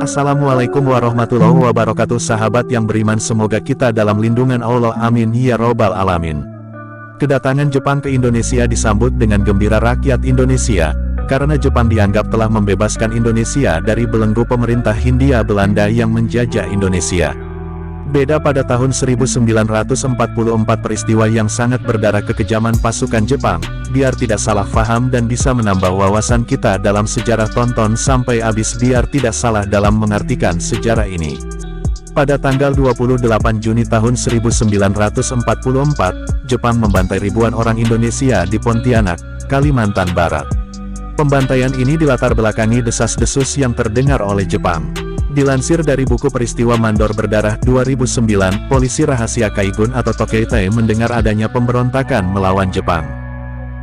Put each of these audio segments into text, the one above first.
Assalamualaikum warahmatullahi wabarakatuh. Sahabat yang beriman, semoga kita dalam lindungan Allah, amin ya robbal alamin. Kedatangan Jepang ke Indonesia disambut dengan gembira rakyat Indonesia, karena Jepang dianggap telah membebaskan Indonesia dari belenggu pemerintah Hindia Belanda yang menjajah Indonesia. Beda pada tahun 1944, peristiwa yang sangat berdarah kekejaman pasukan Jepang, biar tidak salah faham dan bisa menambah wawasan kita dalam sejarah. Tonton sampai habis biar tidak salah dalam mengartikan sejarah ini. Pada tanggal 28 Juni tahun 1944, Jepang membantai ribuan orang Indonesia di Pontianak, Kalimantan Barat. Pembantaian ini dilatar belakangi desas-desus yang terdengar oleh Jepang. Dilansir dari buku Peristiwa Mandor Berdarah 2009, polisi rahasia Kaigun atau Tokeitai mendengar adanya pemberontakan melawan Jepang.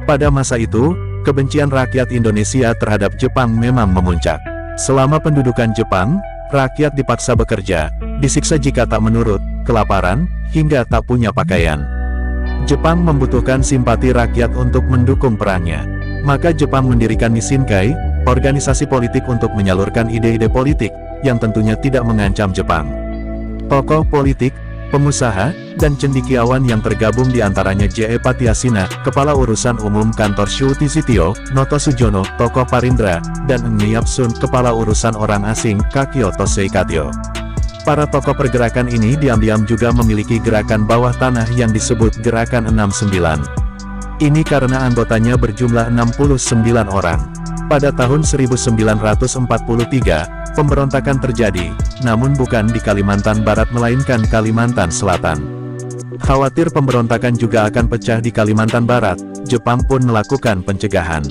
Pada masa itu, kebencian rakyat Indonesia terhadap Jepang memang memuncak. Selama pendudukan Jepang, rakyat dipaksa bekerja, disiksa jika tak menurut, kelaparan, hingga tak punya pakaian. Jepang membutuhkan simpati rakyat untuk mendukung perangnya. Maka Jepang mendirikan Nishinkai, organisasi politik untuk menyalurkan ide-ide politik, yang tentunya tidak mengancam Jepang. Tokoh politik, pengusaha, dan cendekiawan yang tergabung diantaranya J.E. Patiasina, Kepala Urusan Umum Kantor Shuuti Sitio, Noto Sujono, tokoh Parindra, dan Ng Yapsun, Kepala Urusan Orang Asing, Kakyo Tosei Katyo. Para tokoh pergerakan ini diam-diam juga memiliki gerakan bawah tanah yang disebut Gerakan 69. Ini karena anggotanya berjumlah 69 orang. Pada tahun 1943, pemberontakan terjadi, namun bukan di Kalimantan Barat melainkan Kalimantan Selatan. Khawatir pemberontakan juga akan pecah di Kalimantan Barat, Jepang pun melakukan pencegahan.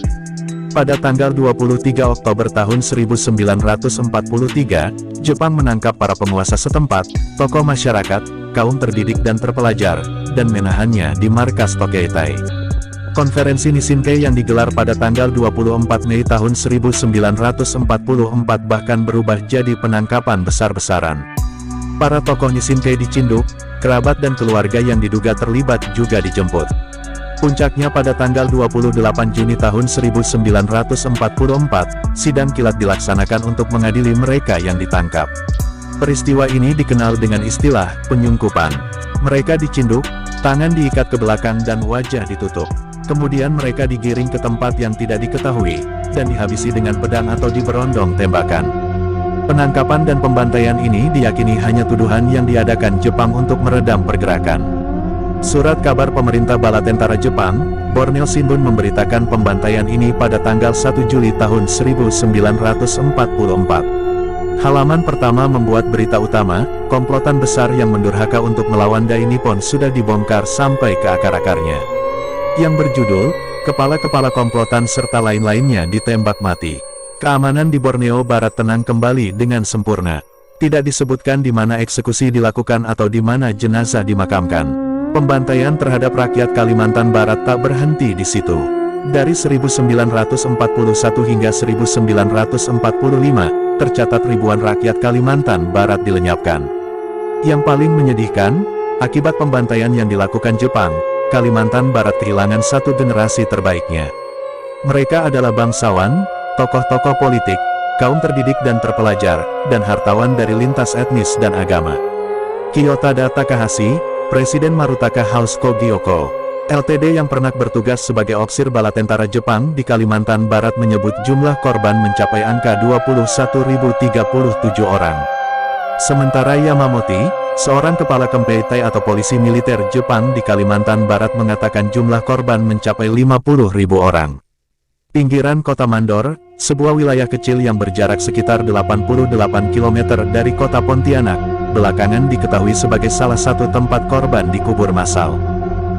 Pada tanggal 23 Oktober tahun 1943, Jepang menangkap para penguasa setempat, tokoh masyarakat, kaum terdidik dan terpelajar, dan menahannya di markas Tokeitai. Konferensi Nishinkai yang digelar pada tanggal 24 Mei tahun 1944 bahkan berubah jadi penangkapan besar-besaran. Para tokoh Nishinkai dicinduk, kerabat dan keluarga yang diduga terlibat juga dijemput. Puncaknya pada tanggal 28 Juni tahun 1944, sidang kilat dilaksanakan untuk mengadili mereka yang ditangkap. Peristiwa ini dikenal dengan istilah penyungkupan. Mereka dicinduk, tangan diikat ke belakang dan wajah ditutup. Kemudian mereka digiring ke tempat yang tidak diketahui, dan dihabisi dengan pedang atau diberondong tembakan. Penangkapan dan pembantaian ini diyakini hanya tuduhan yang diadakan Jepang untuk meredam pergerakan. Surat kabar pemerintah bala tentara Jepang, Borneo Shimbun memberitakan pembantaian ini pada tanggal 1 Juli tahun 1944. Halaman pertama membuat berita utama, komplotan besar yang mendurhaka untuk melawan Dai Nippon sudah dibongkar sampai ke akar-akarnya. Yang berjudul, kepala-kepala komplotan serta lain-lainnya ditembak mati. Keamanan di Borneo Barat tenang kembali dengan sempurna. Tidak disebutkan di mana eksekusi dilakukan atau di mana jenazah dimakamkan. Pembantaian terhadap rakyat Kalimantan Barat tak berhenti di situ. Dari 1941 hingga 1945, tercatat ribuan rakyat Kalimantan Barat dilenyapkan. Yang paling menyedihkan, akibat pembantaian yang dilakukan Jepang, Kalimantan Barat kehilangan satu generasi terbaiknya. Mereka adalah bangsawan, tokoh-tokoh politik, kaum terdidik dan terpelajar, dan hartawan dari lintas etnis dan agama. Kiyotada Takahashi, Presiden Marutaka House Kogyoko, Ltd. yang pernah bertugas sebagai opsir bala tentara Jepang di Kalimantan Barat menyebut jumlah korban mencapai angka 21.037 orang. Sementara Yamamoto, seorang kepala Kempeitai atau polisi militer Jepang di Kalimantan Barat mengatakan jumlah korban mencapai 50.000 orang. Pinggiran kota Mandor, sebuah wilayah kecil yang berjarak sekitar 88 km dari kota Pontianak, belakangan diketahui sebagai salah satu tempat korban dikubur massal.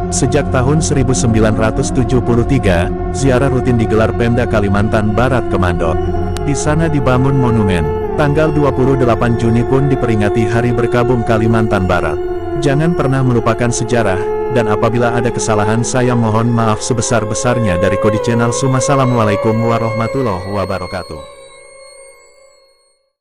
Sejak tahun 1973, ziarah rutin digelar Pemda Kalimantan Barat ke Mandor. Di sana dibangun monumen. Tanggal 28 Juni pun diperingati Hari Berkabung Kalimantan Barat. Jangan pernah melupakan sejarah, dan apabila ada kesalahan saya mohon maaf sebesar-besarnya dari Kodi Channel. Assalamualaikum warahmatullahi wabarakatuh.